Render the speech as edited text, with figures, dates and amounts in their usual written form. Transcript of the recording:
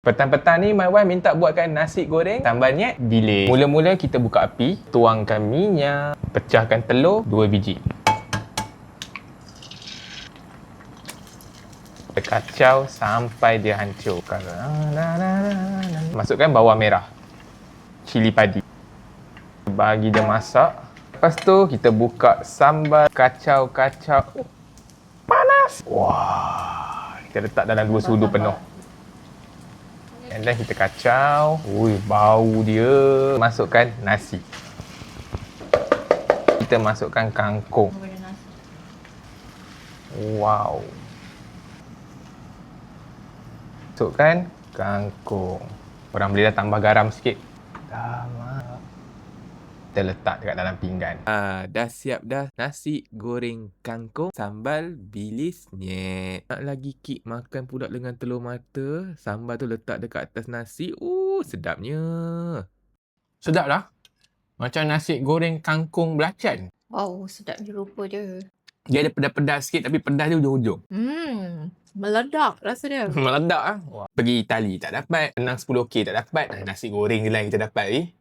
Petang-petang ni, my wife minta buatkan nasi goreng sambal nyet bilis. Mula-mula kita buka api, tuangkan minyak, pecahkan telur 2 biji. Kita kacau sampai dia hancur. Masukkan bawang merah, cili padi. Bagi dia masak. Lepas tu kita buka sambal, kacau-kacau. Panas! Wah, kita letak dalam 2 sudu penuh. And then kita kacau. Ui, bau dia. Masukkan nasi. Kita masukkan kangkung. Wow. Masukkan kangkung. Korang boleh dah tambah garam sikit. Kita letak dekat dalam pinggan. Dah siap dah nasi goreng kangkung sambal bilis nyet. Nak lagi kik makan pula dengan telur mata. Sambal tu letak dekat atas nasi. Sedapnya. Sedap lah. Macam nasi goreng kangkung belacan. Wow, sedapnya rupa dia. Dia ada pedas-pedas sikit tapi pedas dia hujung-hujung. Meledak rasa dia. Meledak lah. Pergi Itali tak dapat. Penang 10K tak dapat. Nasi goreng je lah yang kita dapat ni.